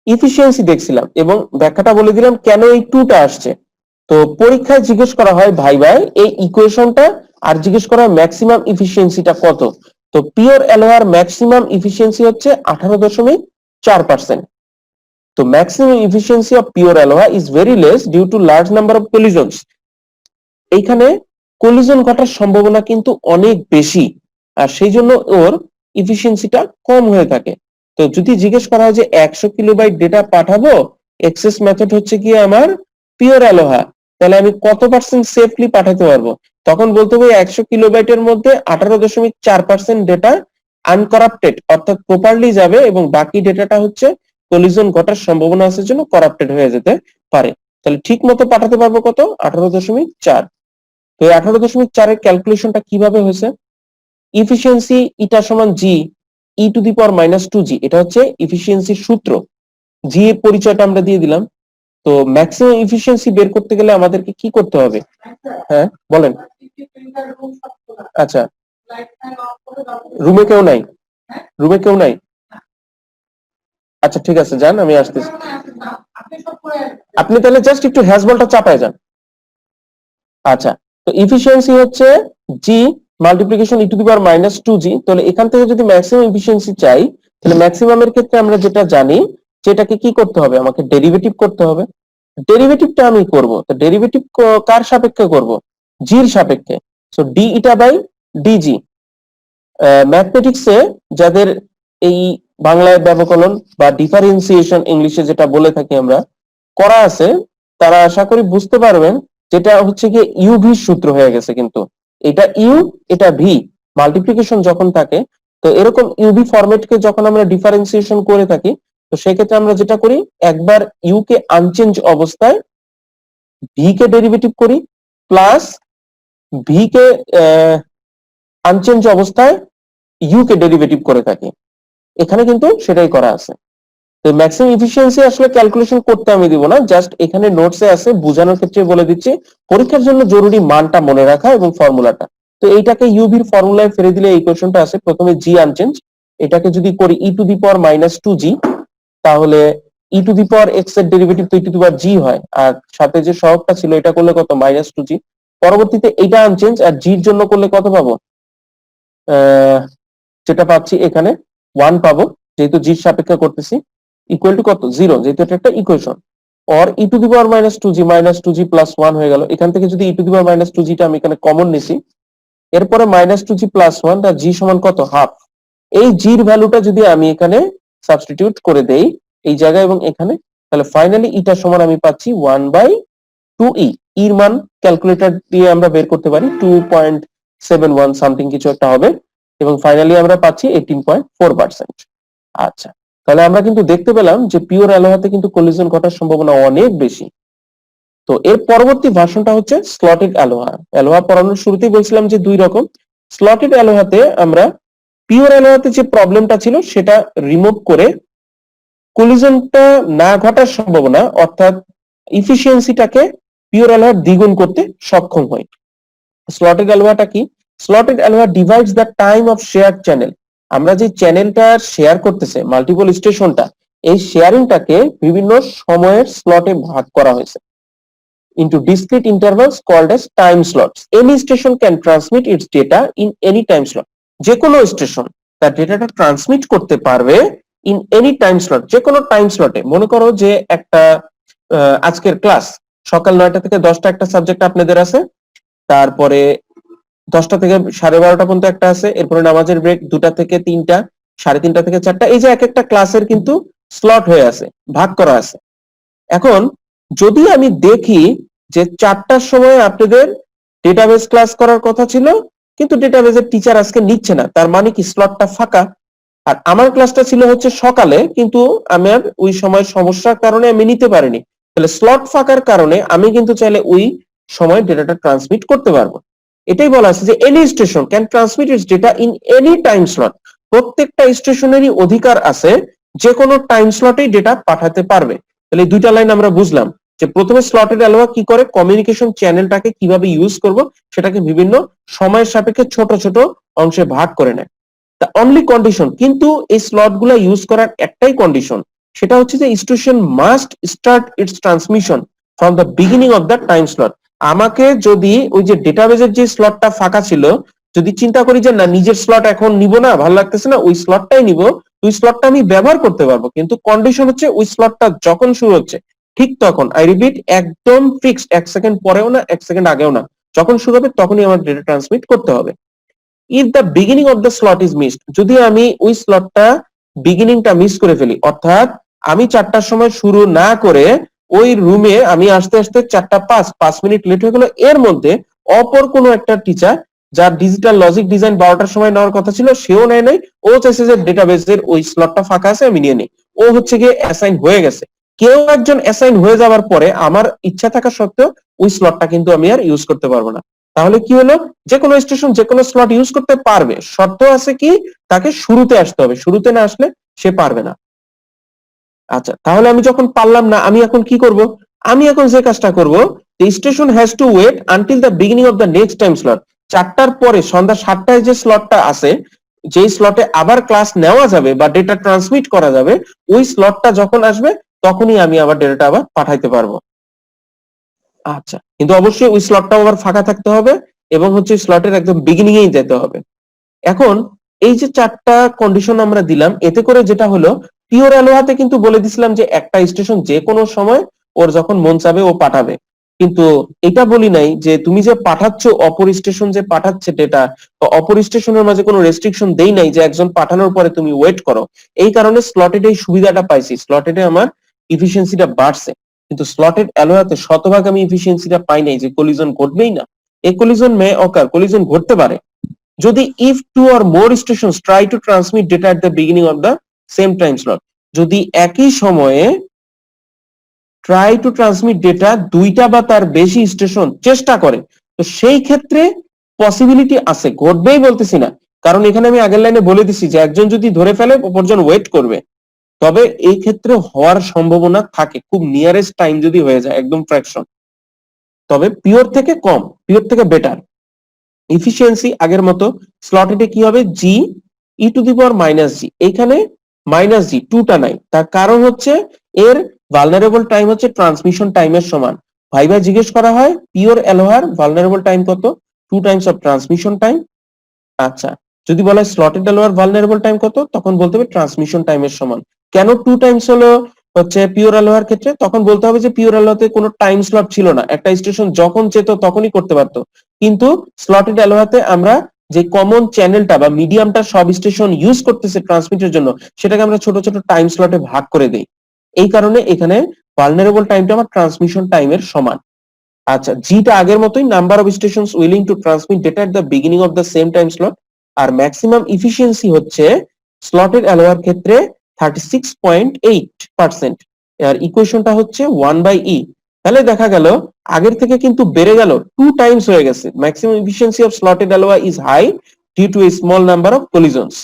ইফিসিয়েন্সি দেখছিলাম এবং ব্যাখ্যাটা বলে দিলাম কেন এই টুটা আসছে। তো পরীক্ষায় জিজ্ঞেস করা হয় ভাই ভাই এই ইকুয়েশনটা, আর জিজ্ঞেস করা হয় ম্যাক্সিমাম ইফিসিয়েন্সিটা কত। তো পিওর অ্যালোহার ম্যাক্সিমাম ইফিসিয়েন্সি হচ্ছে 18.4%। তো maximum efficiency of pure ALOHA is very less due to large number of collisions. এইখানে কলিশন ঘটার সম্ভাবনা কিন্তু অনেক বেশি, আর সেই জন্য ওর ইফিসিয়েন্সিটা কম হয়ে থাকে। তো যদি জিজ্ঞেস করা হয় যে 100 কিলোবাইট ডেটা পাঠাবো, এক্সেস মেথড হচ্ছে কি আমার পিওর অ্যালোহা, তাহলে আমি কত পার্সেন্ট সেফলি পাঠাতে পারবো, তখন বলতে হবে 100 কিলোবাইটের মধ্যে 18.4% ডেটা আনকরাপ্টেড, অর্থাৎ প্রপারলি যাবে, এবং বাকি ডেটাটা হচ্ছে কলিশন ঘটার সম্ভাবনা আছে জন্য করাপ্টেড হয়ে যেতে পারে। তাহলে ঠিক মতো পাঠাতে পারবো কত? 18.4। তো 18.4 এর ক্যালকুলেশনটা কিভাবে হয়েছে? ইফিসিয়েন্সি ইটা সমান জি ই টু দি পাওয়ার -2g, এটা হচ্ছে ইফিসিয়েন্সির সূত্র। জি এর পরিচয়টা আমরা দিয়ে দিলাম। তো ম্যাক্সিমাম এফিসিয়েন্সি বের করতে গেলে আমাদেরকে কি করতে হবে? হ্যাঁ বলেন। আচ্ছা, রুমে কেউ নাই? রুমে কেউ নাই? আচ্ছা ঠিক আছে, যান, আমি আসতেছি। আপনি তাহলে জাস্ট একটু হ্যাশবলটা চাপায় যান। আচ্ছা, তো এফিসিয়েন্সি হচ্ছে G multiplication e to the power minus two G. তাহলে এখান থেকে যদি ম্যাক্সিমাম এফিসিয়েন্সি চাই, তাহলে ম্যাক্সিমামের ক্ষেত্রে আমরা যেটা জানি সেটাকে কি করতে হবে, আমাকে ডেরিভেটিভ করতে হবে। ডেরিভেটিভটা আমি করব, তো ডেরিভেটিভ কার সাপেক্ষে করব? জির সাপেক্ষে। So d eta by dG. ম্যাথমেটিক্সে যাদের এই বাংলায় ব্যবকলন বা ডিফারেন্সিয়েশন ইংলিশে যেটা বলে থাকি আমরা করা আছে, তারা আশা করি বুঝতে পারবেন যেটা হচ্ছে গিয়ে ইউভি সূত্র হয়ে গেছে। কিন্তু এটা ইউ, এটা ভি, মাল্টিপ্লিকেশন যখন থাকে, তো এরকম ইউভি ফরম্যাটকে যখন আমরা ডিফারেন্সিয়েশন করে থাকি, তো সেক্ষেত্রে আমরা যেটা করি, একবার ইউ কে আনচেঞ্জ অবস্থায় ভি কে ডেরিভেটিভ করি, প্লাস ভি কে আনচেঞ্জ অবস্থায় ইউ কে ডেরিভেটিভ করে থাকি। এখানে কিন্তু সেটাই করা আছে। তো ম্যাক্সিমাম এফিসিয়েন্সি আসলে ক্যালকুলেশন করতে আমি দিব না, জাস্ট এখানে নোটসে আছে, বোঝানোর ক্ষেত্রে বলে দিচ্ছি। পরীক্ষার জন্য জরুরি মানটা মনে রাখা এবং ফর্মুলাটা। তো এইটাকে ইউভির ফর্মুলায় ফেলে দিলে এই কোশ্চেনটা আছে। প্রথমে জি আনচেঞ্জ, এটাকে যদি করি e to the power minus two G, তাহলে e to the power x এর ডেরিভেটিভ তো ই টু দি পাওয়ার জি হয়, আর সাথে যে সহগটা ছিল এটা করলে কত, মাইনাস টু জি। পরবর্তীতে এটা আনচেঞ্জ, আর জির জন্য করলে কত পাবো? যেটা পাচ্ছি এখানে 1 পাবো, যেহেতু জির সাপেক্ষে করতেছি, ইকুয়াল টু কত, 0, যেহেতু এটা একটা equation. Or e to the power minus two G plus 1 হয়ে গেল। এখান থেকে যদি e to the power minus two জিটা আমি এখানে কমন নিছি, এরপরে মাইনাস টু জি প্লাস 1, তার জি সমান কত, হাফ। এই জির ভ্যালুটা যদি আমি এখানে সাবস্টিটিউট করে দেই এই জায়গায় এবং এখানে, তাহলে ফাইনালি ইটা সমান আমি পাচ্ছি 1/2 ই। এর মান ক্যালকুলেটর দিয়ে আমরা বের করতে পারি, 2.71 সামথিং কিছু একটা হবে, এবং ফাইনালি আমরা পাচ্ছি 18.4%। আচ্ছা, তাহলে আমরা কিন্তু দেখতে পেলাম যে পিওর অ্যালোহাতে কিন্তু কলিশন ঘটার সম্ভাবনা অনেক বেশি। তো এর পরবর্তী ভার্সনটা হচ্ছে স্লটেড অ্যালোহা। অ্যালোহা পড়ানোর শুরুতেই বলছিলাম যে দুই রকম। স্লটেড অ্যালোহাতে আমরা পিওর অ্যালোহাতে যে প্রবলেমটা ছিল সেটা রিমুভ করে কলিশনটা না ঘটার সম্ভাবনা, অর্থাৎ ইফিসিয়েন্সিটাকে পিওর অ্যালোহার দ্বিগুণ করতে সক্ষম হয়। স্লটেড অ্যালোহাটা কি? Slotted ALOHA divides the time of share channel. আমরা যে চ্যানেলটা শেয়ার করতেছে মাল্টিপল স্টেশনটা, এই শেয়ারিংটাকে বিভিন্ন সময়ের স্লটে ভাগ করা হয়েছে into discrete intervals called as time slots. Any station can transmit its data in any time slot. যে কোনো স্টেশন তার ডেটাটা ট্রান্সমিট করতে পারবে ইন এনি টাইম স্লট, যে কোনো টাইম স্লটে। মনে করো যে একটা আজকের ক্লাস সকাল 9টা থেকে 10টা একটা সাবজেক্ট আপনাদের আছে, তারপরে 10টা থেকে 12:30 পর্যন্ত একটা আছে, এরপরে নামাজের ব্রেক 2টা থেকে 3টা, 3:30 থেকে 4টা, এই যে এক একটা ক্লাসের কিন্তু স্লট হয়ে আছে, ভাগ করা আছে। এখন যদি আমি দেখি যে 4টার সময় আপনাদের ডেটাবেস ক্লাস করার কথা ছিল, কিন্তু ডেটাবেসের টিচার আজকে নিচ্ছে না, তার মানে কি স্লটটা ফাঁকা। আর আমার ক্লাসটা ছিল হচ্ছে সকালে, কিন্তু আমার ওই সময় সমস্যার কারণে আমি নিতে পারিনি, তাহলে স্লট ফাঁকার কারণে আমি কিন্তু চাইলে ওই সময় ডেটাটা ট্রান্সমিট করতে পারবো। এটাই বলা আছে যে any station can transmit it's data in any time slot. প্রত্যেকটা স্টেশনেরই অধিকার আছে যে কোনো টাইম স্লটেই ডেটা পাঠাতে পারবে। তাহলে এই দুইটা লাইন আমরা বুঝলাম যে প্রথমে স্লটেড অ্যালোহা কি করে, কমিউনিকেশন চ্যানেলটাকে কিভাবে ইউজ করব সেটাকে বিভিন্ন সময়ের সাপেক্ষে ছোট ছোট অংশে ভাগ করে নেয়। দ্য অনলি কন্ডিশন, কিন্তু এই স্লট গুলা ইউজ করার একটাই কন্ডিশন, সেটা হচ্ছে যে station must start it's transmission from the beginning of the time slot. আমাকে যদি ওই যে ডেটাবেজের যে স্লটটা ফাঁকা ছিল, যদি চিন্তা করি যে না নিজের স্লট এখন নিব না, ভালো লাগতেছে না, ওই স্লটটাই নিব, ওই স্লটটা আমি ব্যবহার করতে পারবো, কিন্তু কন্ডিশন হচ্ছে ওই স্লটটা যখন শুরু হচ্ছে ঠিক তখন, আই রিপিট, একদম ফিক্সড, 1 সেকেন্ড পরেও না 1 সেকেন্ড আগেও না, যখন শুরু হবে তখনই আমার ডেটা ট্রান্সমিট করতে হবে। If the beginning of the slot is missed, যদি আমি ওই স্লটটা বিগিনিংটা মিস করে ফেলি, অর্থাৎ আমি 4টার সময় শুরু না করে ওই রুমে আমি আসতে আসতে 4:05 লেট হয়ে গেল, এর মধ্যে অপর কোনো একটা টিচার যার ডিজিটাল লজিক ডিজাইন 12টার সময় নেওয়ার কথা ছিল সেও নেয় নাই, ও চাইছে যে ডেটাবেসের ওই স্লটটা ফাঁকা আছে আমি নিয়ে নিই, ও হচ্ছে গিয়ে অ্যাসাইন হয়ে গেছে। কেউ একজন অ্যাসাইন হয়ে যাওয়ার পরে আমার ইচ্ছা থাকা সত্ত্বেও ওই স্লটটা কিন্তু আমি আর ইউজ করতে পারবো না। তাহলে কি হলো, যে কোনো স্টেশন যে কোনো স্লট ইউজ করতে পারবে, শর্ত আছে কি, তাকে শুরুতে আসতে হবে, শুরুতে না আসলে সে পারবে না। আচ্ছা, তাহলে আমি যখন পারলাম না, আমি এখন কি করব? আমি এখন যে কাজটা করব, the station has to wait until the beginning of the next time slot. 4টার পরে সন্ধ্যা 7টায় যে স্লটটা আছে, যেই স্লটে আবার ক্লাস নেওয়া যাবে বা ডেটা ট্রান্সমিট করা যাবে, ওই স্লটটা যখন আসবে তখনই আমি আবার ডেটাটা আবার পাঠাইতে পারবো। আচ্ছা, কিন্তু অবশ্যই ওই স্লটটাও আবার ফাঁকা থাকতে হবে এবং হচ্ছে স্লটের একদম বিগিনিং এই যেতে হবে। এখন এই যে 4টা কন্ডিশন আমরা দিলাম, এতে করে যেটা হলো, পিওর অ্যালোহাতে কিন্তু বলে দিছিলাম যে একটা স্টেশন যে কোনো সময় ওর যখন মন চাবে ও পাঠাবে, কিন্তু এটা বলি নাই যে তুমি যে পাঠাচ্ছ অপর স্টেশন যে পাঠাচ্ছে ডেটা, বা অপর স্টেশনের মাঝে কোনো রেস্ট্রিকশন দেই নাই যে একজন পাঠানোর পরে তুমি ওয়েট করো। এই কারণে স্লটেড এই সুবিধাটা পাইছি, স্লটেডে আমার ইফিসিয়েন্সিটা বাড়ছে। কিন্তু স্লটেড অ্যালোহাতে শতভাগ আমি ইফিসিয়েন্সিটা পাই নাই, যে কলিজন ঘটবেই না। এই কলিজন মে অকার, কলিজন ঘটতে পারে যদি if two or more stations try to transmit data at the beginning of the same time slot, যদি একই সময়ে try to transmit data দুইটা বা তার বেশি স্টেশন চেষ্টা করে, তো সেই ক্ষেত্রে পসিবিলিটি আছে, ঘটবেই বলতেছি না, কারণ এখানে আমি আগের লাইনে বলে দিছি যে একজন যদি ধরে ফেলে অপরজন ওয়েট করবে, তবে এই ক্ষেত্রে হওয়ার সম্ভাবনা থাকে খুব নিয়ারেস্ট টাইম যদি হয়ে যায় একদম ফ্র্যাকশন, তবে পিওর থেকে কম, পিওর থেকে বেটার। ইফিসিয়েন্সি আগের মতো, স্লটেডে কি হবে, জি ই টু দি পাওয়ার মাইনাস জি, এইখানে মাইনাস জি টুটা নাই, তার কারণ হচ্ছে এর ভালনারেবল টাইম হচ্ছে ট্রান্সমিশন টাইমের সমান। ভাইবা জিজ্ঞেস করা হয় পিওর অ্যালোহার ভালনারেবল টাইম কত, 2 টাইমস অফ ট্রান্সমিশন টাইম। আচ্ছা, যদি বলা হয় স্লটেড অ্যালোয়ার ভালনারেবল টাইম কত, তখন বলতে হবে ট্রান্সমিশন টাইমের সমান। কেন 2 টাইমস হলো হচ্ছে পিওর অ্যালোয়ার ক্ষেত্রে, তখন বলতে হবে যে পিওর অ্যালোয়াতে কোনো টাইম স্লট ছিল না, একটা স্টেশন যখন চেত তখনই করতে পারতো, কিন্তু স্লটেড অ্যালোয়াতে আমরা যে কমন চ্যানেলটা বা মিডিয়ামটা সব স্টেশন ইউজ করতেছে ট্রান্সমিটের জন্য, সেটাকে আমরা ছোট ছোট টাইম স্লটে ভাগ করে দেই। এই কারণে এখানে ভালনারেবল টাইমটা আমার ট্রান্সমিশন টাইমের সমান। আচ্ছা, জিটা আগের মতোই, number of stations willing to transmit data at the beginning of the same time slot. আর ম্যাক্সিমাম ইফিসিয়েন্সি হচ্ছে স্লটেড অ্যালোয়ার ক্ষেত্রে 36.8%। আর ইকুয়েশনটা হচ্ছে 1/e। তাহলে দেখা গেল আগের থেকে কিন্তু বেড়ে গেল, 2 টাইমস হয়ে গেছে। ম্যাক্সিমাম ইফিসিয়েন্সি অফ স্লটেড অ্যালোয়ার is high due to a small number of collisions.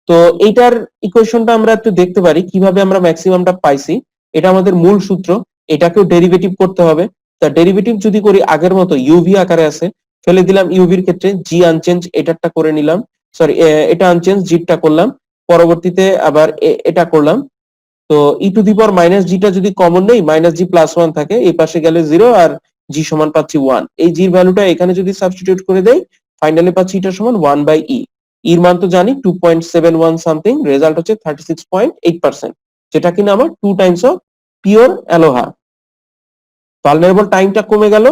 তো এইটার ইকুয়েশনটা আমরা একটু দেখতে পারি কিভাবে আমরা ম্যাক্সিমামটা পাইছি। এটা আমাদের মূল সূত্র, এটাকেও ডেরিভেটিভ করতে হবে। তা ডেরিভেটিভ যদি করি আগের মতো ইউভি আকারে আছে, ফেলে দিলাম ইউভির ক্ষেত্রে জি আনচেঞ্জ, এটারটা করে নিলাম, সরি এটা আনচেঞ্জ, জিটা করলাম, পরবর্তীতে আবার এটা করলাম। তো e to the power minus জিটা যদি কমন নেই, মাইনাস জি প্লাস ওয়ান থাকে, এই পাশে গেলে 0 আর জি সমান পাচ্ছি 1। এই জির ভ্যালুটা এখানে যদি সাবস্টিটিউট করে দেই, ফাইনালি পাচ্ছি এটা সমান 1/e। এর মান তো জানি 2.71 সামথিং, রেজাল্ট হচ্ছে 36.8%, যেটা কিনা আমার 2 টাইমস অফ পিওর অ্যালোহা। ভালনারেবল টাইমটা কমে গেল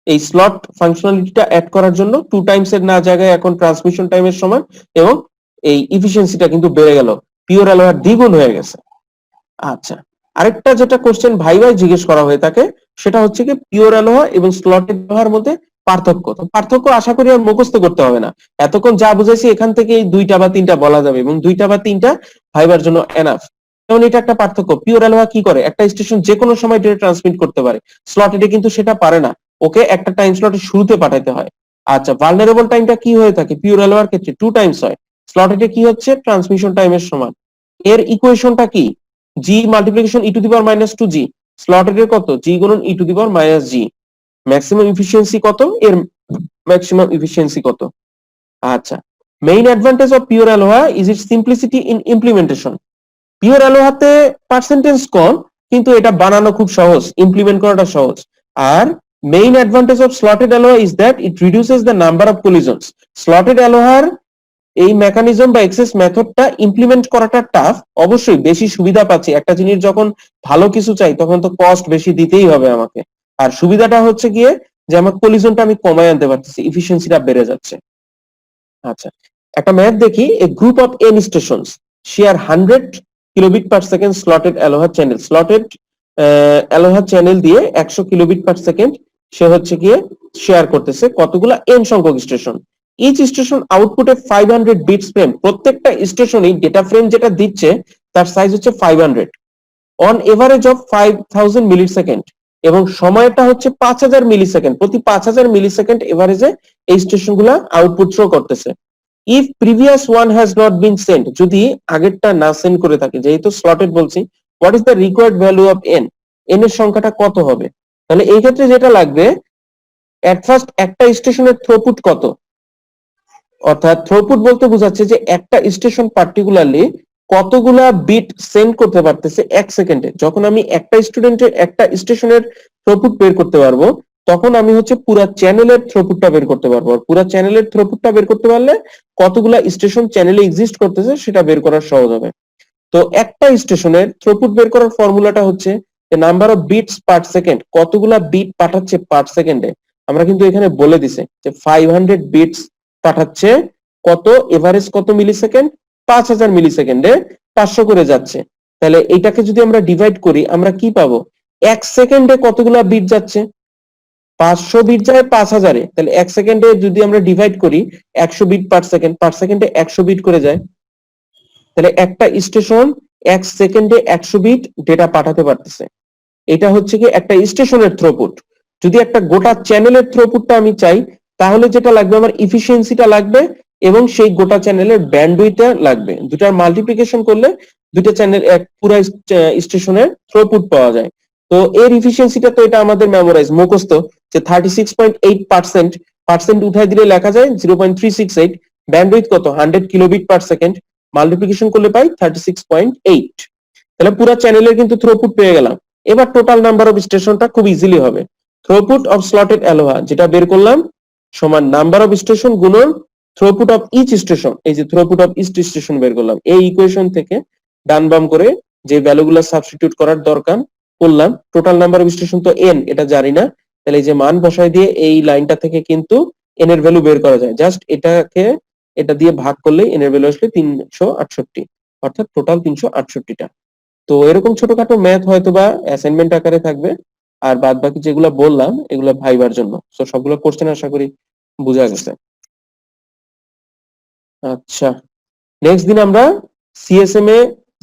এই স্লট ফাংশনালিটিটা অ্যাড করার জন্য, 2 টাইমস এর না জায়গায় এখন ট্রান্সমিশন টাইমের সমান, এবং এই ইফিসিয়েন্সিটা কিন্তু বেড়ে গেল, পিওর অ্যালোহার দ্বিগুণ হয়ে গেছে। আচ্ছা, আরেকটা যেটা কোশ্চেন ভাই ভাই জিজ্ঞেস করা হয়ে থাকে, সেটা হচ্ছে কি পিওর অ্যালোহা এবং স্লটেড অ্যালোহার মধ্যে পার্থক্য। তো পার্থক্য আশা করি আর মুখস্থ করতে হবে না, এতক্ষণ যা বুঝাইছি এখান থেকে এই 2টা বা 3টা বলা যাবে, এবং 2টা বা 3টা ভাইবার জন্য এনাফ। যেমন এটা একটা পার্থক্য, পিওর অ্যালোহা কি করে, একটা স্টেশন যে কোনো সময় ডেটা ট্রান্সমিট করতে পারে, স্লটেডে কিন্তু সেটা পারে না, ওকে একটা টাইম স্লটের শুরুতে পাঠাতে হয়। আচ্ছা, ভালনারেবল টাইমটা কি হয়ে থাকে পিওর অ্যালোহার ক্ষেত্রে, 2 টাইমস হয়, স্লটেডে কি হচ্ছে ট্রান্সমিশন টাইমের সমান। এর ইকুয়েশনটা কি, G multiplication e to the power minus two G, slotted এর কত, জি গুণন e to the power minus G. Maximum efficiency কত, এর ম্যাক্সিমাম ইফিসিয়েন্সি কত। আচ্ছা, main advantage of pure ALOHA is its simplicity in implementation. Pure অ্যালোহাতে percentage কম, কিন্তু এটা বানানো খুব সহজ, ইমপ্লিমেন্ট করাটা সহজ। আর main advantage of slotted ALOHA is that it reduces the number of collisions. Slotted অ্যালোহার এই মেকানিজম বা এক্সেস মেথডটা ইমপ্লিমেন্ট করাটা টাফ, অবশ্যই বেশি সুবিধা পাচ্ছি, একটা জিনিস যখন ভালো কিছু চাই তখন তো কস্ট বেশি দিতেই হবে আমাকে। আর সুবিধাটা হচ্ছে গিয়ে যে আমার কলিজনটা আমি কমায় আনতে পারতেছি, ইফিসিয়েন্সিটা বেড়ে যাচ্ছে। আচ্ছা, একটা ম্যাথ দেখি, a group of N stations share 100 kilobit per second slotted ALOHA channel, slotted ALOHA channel দিয়ে 100 কিলোবিট পার সেকেন্ড সে হচ্ছে গিয়ে শেয়ার করতেছে কতগুলা এন সংখ্যক স্টেশন। ইচ স্টেশন আউটপুটে 500 বিটস ফ্রেম, প্রত্যেকটা স্টেশনই ডেটা ফ্রেম যেটা দিচ্ছে তার সাইজ হচ্ছে 500 on average of 5000 millisecond, এবং সময়টা হচ্ছে 5000 মিলি সেকেন্ড, প্রতি 5000 মিলি সেকেন্ড এভারেজে এই স্টেশনগুলা আউটপুট থ্রো করতেছে। If previous one has not been sent, যদি আগেরটা না সেন্ড করে থাকে, যেহেতু স্লটেড বলছি what is the required value of N, N এর সংখ্যাটা কত হবে। তাহলে এই ক্ষেত্রে যেটা লাগবে, এট ফার্স্ট একটা স্টেশনের থ্রুপুট কত, অর্থাৎ থ্রুপুট বলতে বোঝাচ্ছে যে একটা স্টেশন পার্টিকুলারলি কতগুলা বিট সেন্ড করতে পারতেছে এক সেকেন্ডে। যখন আমি একটা স্টেশনের থ্রুপুট বের করতে পারবো, তখন আমি হচ্ছে পুরো চ্যানেলের থ্রুপুটটা বের করতে পারবো। আর পুরো চ্যানেলের থ্রুপুটটা বের করতে পারলে কতগুলা স্টেশন চ্যানেলে এক্সিস্ট করতেছে সেটা বের করা সহজ হবে। তো একটা স্টেশনের থ্রুপুট বের করার ফর্মুলাটা হচ্ছে number of bits per second, কতগুলা বিট পাঠাচ্ছে পার সেকেন্ডে। আমরা কিন্তু এখানে বলে দিছে যে 500 বিটস পাঠাচ্ছে, কত এভারেজ কত মিলি সেকেন্ড, 5000 মিলি সেকেন্ডে 500 করে যাচ্ছে। তাহলে এটাকে যদি আমরা ডিভাইড করি আমরা কি পাবো, এক সেকেন্ডে কতগুলা বিট যাচ্ছে, 500 বিট যায় 5000-এ, তাহলে এক সেকেন্ডে যদি আমরা ডিভাইড করি 100 বিট পার সেকেন্ডে 100 বিট করে যায়। তাহলে একটা স্টেশন এক সেকেন্ডে 100 বিট ডেটা পাঠাতে পারতেছে। এটা হচ্ছে কি একটা স্টেশনের থ্রুপুট। যদি একটা গোটা চ্যানেলের থ্রুপুটটা আমি চাই, তাহলে যেটা লাগবে আমার ইফিসিয়েন্সিটা লাগবে এবং সেই গোটা চ্যানেলের ব্যান্ডউইথটা লাগবে। দুটার মাল্টিপ্লিকেশন করলে দুটো চ্যানেল এক পুরো স্টেশনের থ্রুপুট পাওয়া যায়। তো এর ইফিসিয়েন্সিটা তো এটা আমাদের মেমোরাইজ মুখস্থ, যে 36.8%, পার্সেন্ট উঠাই দিলে লেখা যায় 0.368, ব্যান্ডউইথ কত 100 কিলোবিট পার সেকেন্ড, মাল্টিপ্লিকেশন করলে পাই 36.8। তাহলে পুরো চ্যানেলের কিন্তু থ্রুপুট পেয়ে গেলাম। এবার টোটাল নাম্বার অফ স্টেশনটা খুব ইজিলি হবে, থ্রুপুট অফ স্লটেড অ্যালোহা যেটা বের করলাম সমান নাম্বার অফ স্টেশন গুণন থ্রুপুট অফ ইচ স্টেশন, এই যে থ্রুপুট অফ ইচ স্টেশন বের করলাম। এই ইকুয়েশন থেকে ডান বাম করে যে ভ্যালুগুলো সাবস্টিটিউট করার দরকার করলাম, টোটাল নাম্বার অফ স্টেশন তো এন, এটা জানি না, তাহলে এই যে মান বসাই দিয়ে এই লাইনটা থেকে কিন্তু এন এর ভ্যালু বের করা যায়। জাস্ট এটা দিয়ে ভাগ করলে এন এর ভ্যালু আসলে 368, অর্থাৎ টোটাল 368টা। তো এরকম ছোটখাটো ম্যাথ হয়তো বা অ্যাসাইনমেন্ট আকারে থাকবে, আর বাদ বাকি যেগুলো বললাম এগুলো ভাইবার জন্য। তো সবগুলো কোশ্চেন আশা করি বোঝা গেছে। আচ্ছা, নেক্সট দিন আমরা সিএসএমএ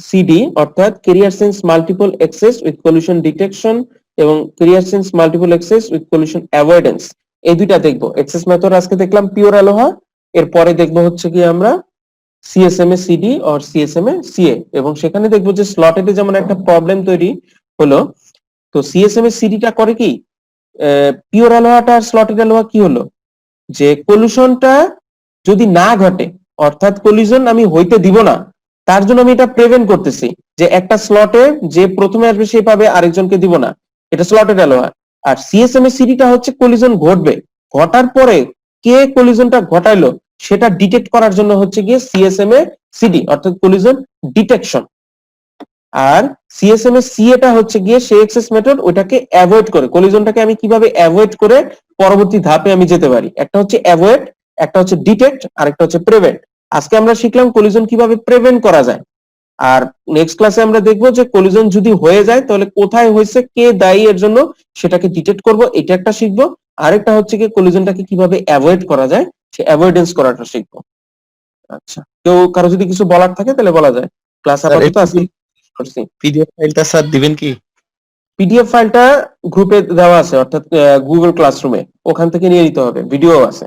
সিডি অর্থাৎ carrier sense multiple access with collision detection এবং carrier sense multiple access with collision avoidance, এই দুইটা দেখবো। অ্যাক্সেস মেথড আজকে দেখলাম পিওর অ্যালোহা, এরপরে দেখবো হচ্ছে কি আমরা সিএসএমএ সিডি অর সিএসএমএ সিএ, এবং সেখানে দেখবো যে স্লটেডে যেমন একটা প্রবলেম তৈরি হলো, তো সিএসএমএ সিডিটা করে কি, পিওর অ্যালোহাটা আর স্লটেড অ্যালোহা কি হলো, যে কলিশনটা যদি না ঘটে, অর্থাৎ কলিশন আমি হইতে দিব না, তার জন্য আমি এটা প্রিভেন্ট করতেছি, যে একটা স্লটে যে প্রথমে আসবে সে পাবে, আরেকজনকে দিব না, এটা স্লটেড অ্যালোহা। আর সিএসএমএ সিডিটা হচ্ছে কলিশন ঘটবে, ঘটার পরে কে কলিশনটা ঘটাইলো সেটা ডিটেক্ট করার জন্য হচ্ছে গিয়ে সিএসএমএ সিডি অর্থাৎ কলিশন ডিটেকশন। আর সিএসএমএ সিএটা হচ্ছে গিয়ে সে এক্সেস মেথড, ওটাকে অ্যাভয়েড করে, কলিশনটাকে আমি কিভাবে অ্যাভয়েড করে পরবর্তী ধাপে আমি যেতে পারি। একটা হচ্ছে অ্যাভয়েড, একটা হচ্ছে ডিটেক্ট, আর একটা হচ্ছে প্রিভেন্ট। আজকে আমরা শিখলাম কলিশন কিভাবে প্রিভেন্ট করা যায়, আর নেক্সট ক্লাসে আমরা দেখবো যে কলিশন যদি হয়ে যায় তাহলে কোথায় হয়েছে, কে দায়ী এর জন্য, সেটাকে ডিটেক্ট করব, এটা একটা শিখবো। আরেকটা হচ্ছে কি কলিশনটাকে কিভাবে অ্যাভয়েড করা যায়, সে অ্যাভয়েডেন্স করাটা শিখবো। আচ্ছা, কেউ কারো যদি কিছু বলার থাকে তাহলে বলা যায়। ক্লাস আপাতত আজকে করছি। পিডিএফ ফাইলটা স্যার দিবেন কি? পিডিএফ ফাইলটা গ্রুপে দেওয়া আছে, অর্থাৎ গুগল ক্লাসরুমে, ওখান থেকে নিয়ে নিতে হবে, ভিডিও আছে।